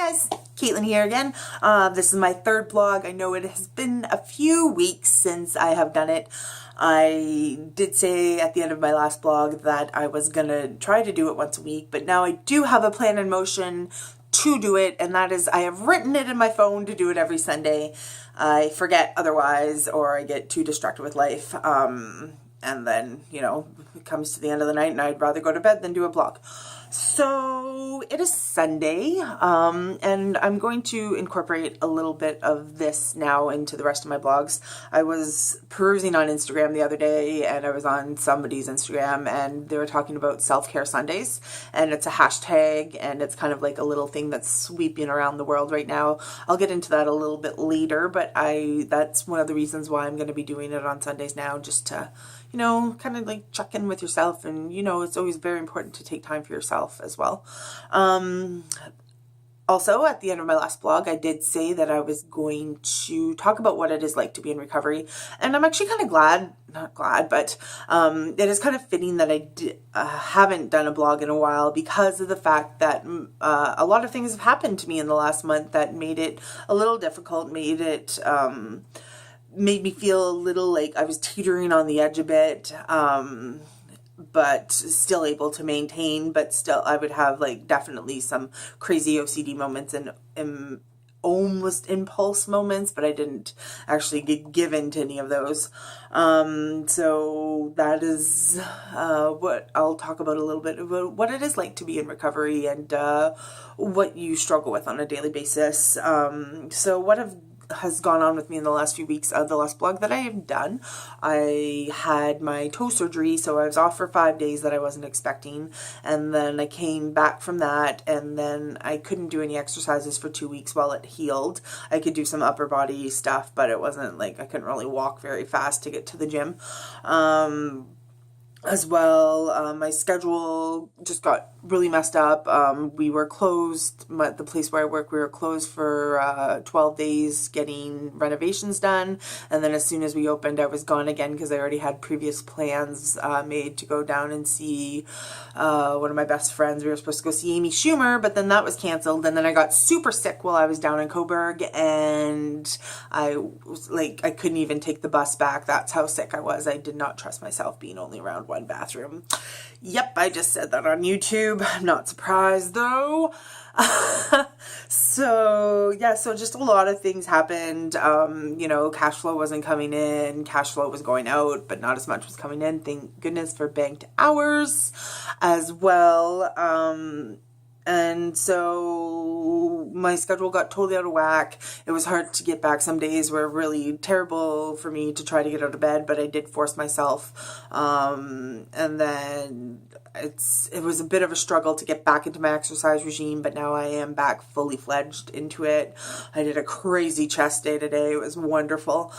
Guys, Caitlin here again. This is my third blog. I know it has been a few weeks since I have done it. I did say at the end of my last blog that I was gonna try to do it once a week, but now I do have a plan in motion to do it, and that is I have written it in my phone to do it every Sunday. I forget otherwise, or I get too distracted with life. And then, it comes to the end of the night and I'd rather go to bed than do a blog. So it is Sunday, and I'm going to incorporate a little bit of this now into the rest of my blogs. I was perusing on Instagram the other day, and I was on somebody's Instagram, and they were talking about self-care Sundays, and it's a hashtag, and it's kind of like a little thing that's sweeping around the world right now. I'll get into that a little bit later, but that's one of the reasons why I'm going to be doing it on Sundays now, just to kind of like check in with yourself. And, it's always very important to take time for yourself as well. Also, at the end of my last blog, I did say that I was going to talk about what it is like to be in recovery. And I'm actually kind of not glad, but it is kind of fitting that I haven't done a blog in a while, because of the fact that a lot of things have happened to me in the last month that made it a little difficult, made me feel a little like I was teetering on the edge a bit, but still able to maintain. But still, I would have definitely some crazy OCD moments and almost impulse moments, but I didn't actually get given to any of those. So that is what I'll talk about a little bit about what it is like to be in recovery, and what you struggle with on a daily basis. So what has gone on with me in the last few weeks. The last blog that I have done, I had my toe surgery, so I was off for 5 days that I wasn't expecting, and then I came back from that, and then I couldn't do any exercises for 2 weeks while it healed. I could do some upper body stuff, but it wasn't I couldn't really walk very fast to get to the gym. As well, my schedule just got really messed up. We were closed, the place where I work, we were closed for 12 days getting renovations done. And then as soon as we opened, I was gone again, because I already had previous plans made to go down and see one of my best friends. We were supposed to go see Amy Schumer, but then that was canceled. And then I got super sick while I was down in Coburg, and I was I couldn't even take the bus back. That's how sick I was. I did not trust myself being only around one bathroom. Yep, I just said that on YouTube. I'm not surprised though. So just a lot of things happened. Cash flow wasn't coming in, cash flow was going out, but not as much was coming in. Thank goodness for banked hours as well. And so my schedule got totally out of whack. It was hard to get back. Some days were really terrible for me to try to get out of bed, but I did force myself. And then it was a bit of a struggle to get back into my exercise regime, but now I am back fully fledged into it. I did a crazy chest day today. It was wonderful.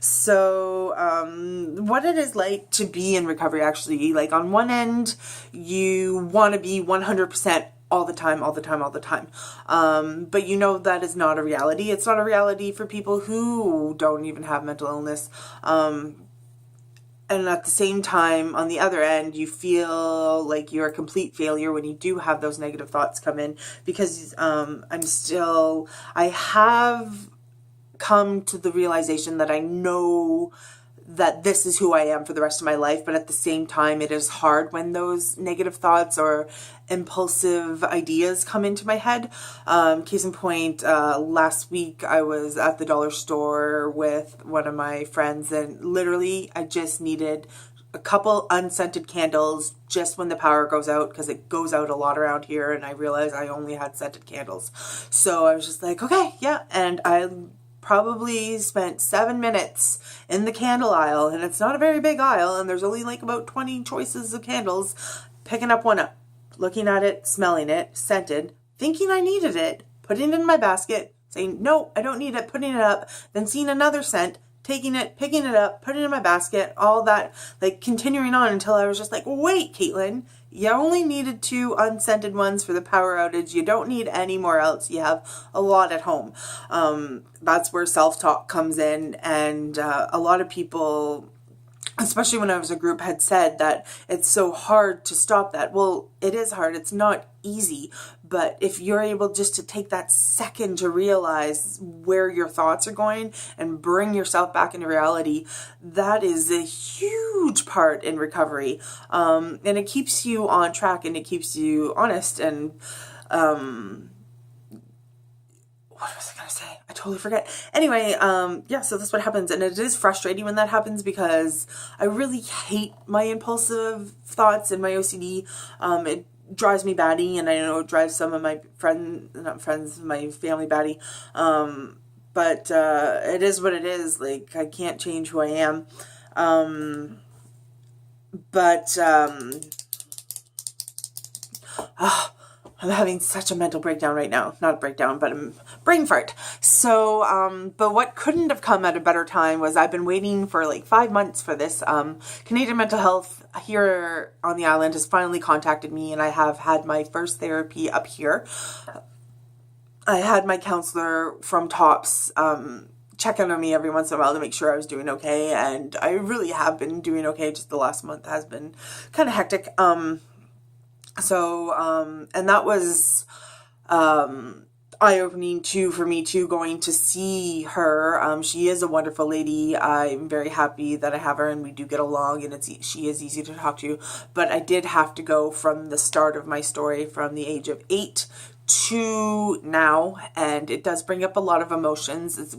So, what it is like to be in recovery, actually, on one end, you want to be 100% all the time. But that is not a reality. It's not a reality for people who don't even have mental illness. And at the same time, on the other end, you feel like you're a complete failure when you do have those negative thoughts come in, because I have come to the realization that I know that this is who I am for the rest of my life, but at the same time, it is hard when those negative thoughts or impulsive ideas come into my head. Case in point, last week I was at the dollar store with one of my friends, and literally I just needed a couple unscented candles just when the power goes out, because it goes out a lot around here, and I realized I only had scented candles. So I was just like, okay, yeah, and I probably spent 7 minutes in the candle aisle, and it's not a very big aisle, and there's only about 20 choices of candles, picking up one up, looking at it, smelling it, scented, thinking I needed it, putting it in my basket, saying, no, I don't need it, putting it up, then seeing another scent, taking it, picking it up, putting it in my basket, all that, continuing on until I was just like, wait, Caitlin, you only needed 2 unscented ones for the power outage. You don't need any more else. You have a lot at home. That's where self-talk comes in, and a lot of people especially when I was a group, had said that it's so hard to stop that. Well, it is hard. It's not easy. But if you're able just to take that second to realize where your thoughts are going and bring yourself back into reality, that is a huge part in recovery. And it keeps you on track, and it keeps you honest. And what was I going to say? I totally forget. Anyway, yeah, so that's what happens. And it is frustrating when that happens, because I really hate my impulsive thoughts and my OCD. It drives me batty, and I know it drives some of my my family batty. But it is what it is. Like, I can't change who I am. I'm having such a mental breakdown right now. Not a breakdown, but a brain fart. So, but what couldn't have come at a better time was I've been waiting for like 5 months for this. Canadian Mental Health here on the island has finally contacted me, and I have had my first therapy up here. I had my counselor from TOPS check in on me every once in a while to make sure I was doing okay, and I really have been doing okay. Just the last month has been kind of hectic. And that was eye-opening too for me too, going to see her. She is a wonderful lady. I'm very happy that I have her, and we do get along, and she is easy to talk to. But I did have to go from the start of my story, from the age of 8 to now, and it does bring up a lot of emotions.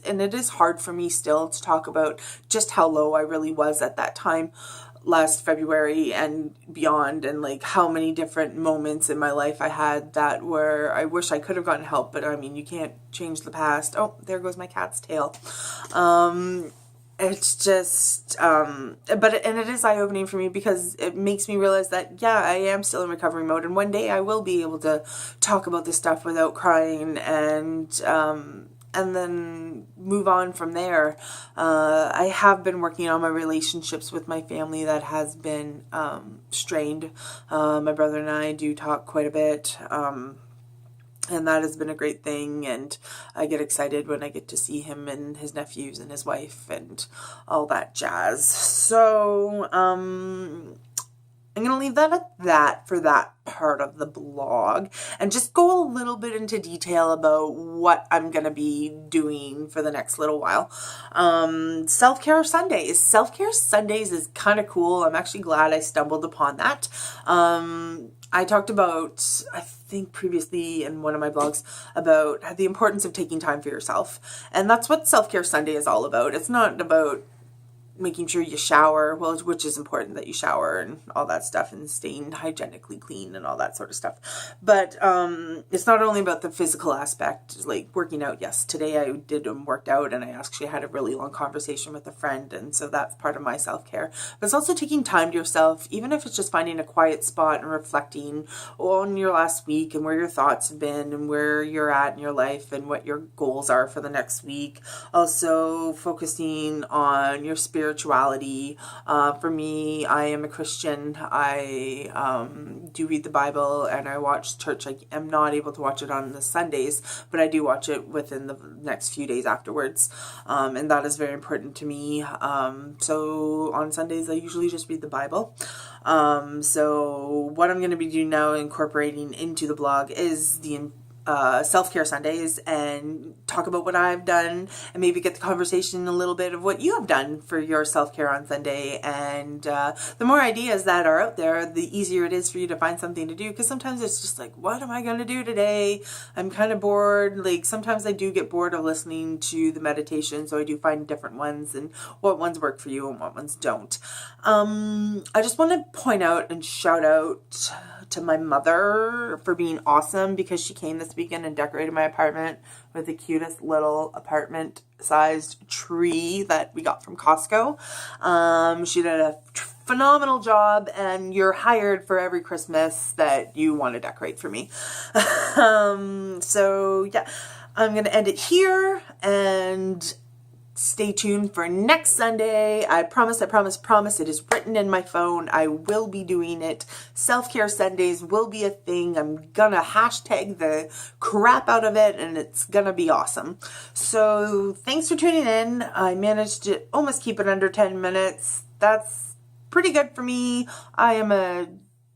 And it is hard for me still to talk about just how low I really was at that time last February and beyond, and like how many different moments in my life I had that where I wish I could have gotten help, but I mean, you can't change the past. Oh, there goes my cat's tail. It's just, and it is eye-opening for me, because it makes me realize that, yeah, I am still in recovery mode, and one day I will be able to talk about this stuff without crying, and then move on from there. I have been working on my relationships with my family that has been strained. My brother and I do talk quite a bit, and that has been a great thing, and I get excited when I get to see him and his nephews and his wife and all that jazz. So, I'm going to leave that at that for that part of the blog, and just go a little bit into detail about what I'm going to be doing for the next little while. Self-care Sundays. Self-care Sundays is kind of cool. I'm actually glad I stumbled upon that. I talked about, I think previously in one of my blogs, about the importance of taking time for yourself. And that's what Self-Care Sunday is all about. It's not about making sure you shower, well, which is important that you shower and all that stuff, and staying hygienically clean and all that sort of stuff. But it's not only about the physical aspect, like working out. Yes, today I did worked out, and I actually had a really long conversation with a friend, and so that's part of my self-care. But it's also taking time to yourself, even if it's just finding a quiet spot and reflecting on your last week and where your thoughts have been and where you're at in your life and what your goals are for the next week. Also focusing on your spirituality. For me, I am a Christian. I do read the Bible, and I watch church. I am not able to watch it on the Sundays, but I do watch it within the next few days afterwards, and that is very important to me. So on Sundays, I usually just read the Bible. So what I'm going to be doing now, incorporating into the blog, is the self-care Sundays, and talk about what I've done, and maybe get the conversation a little bit of what you have done for your self-care on Sunday. And the more ideas that are out there, the easier it is for you to find something to do, because sometimes it's just like, what am I going to do today? I'm kind of bored. Like, sometimes I do get bored of listening to the meditation, so I do find different ones and what ones work for you and what ones don't. I just want to point out and shout out to my mother for being awesome, because she came this weekend and decorated my apartment with the cutest little apartment sized tree that we got from Costco. She did a phenomenal job, and you're hired for every Christmas that you want to decorate for me. So yeah, I'm going to end it here, and stay tuned for next Sunday. I promise, it is written in my phone. I will be doing it. Self-care Sundays will be a thing. I'm gonna hashtag the crap out of it, and it's gonna be awesome. So thanks for tuning in. I managed to almost keep it under 10 minutes. that's pretty good for me. I am a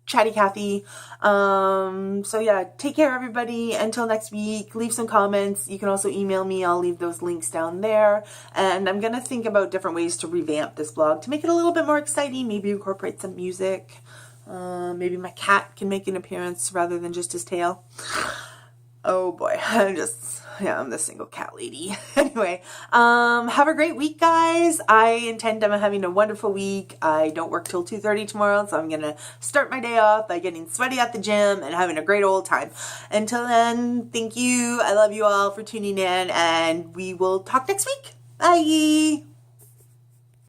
chatty Cathy. So yeah, take care everybody. Until next week, leave some comments. You can also email me. I'll leave those links down there. And I'm going to think about different ways to revamp this vlog to make it a little bit more exciting. Maybe incorporate some music. Maybe my cat can make an appearance rather than just his tail. Oh boy, I'm the single cat lady. Anyway, have a great week, guys. I intend on having a wonderful week. I don't work till 2:30 tomorrow, so I'm gonna start my day off by getting sweaty at the gym and having a great old time. Until then, thank you. I love you all for tuning in, and we will talk next week. Bye.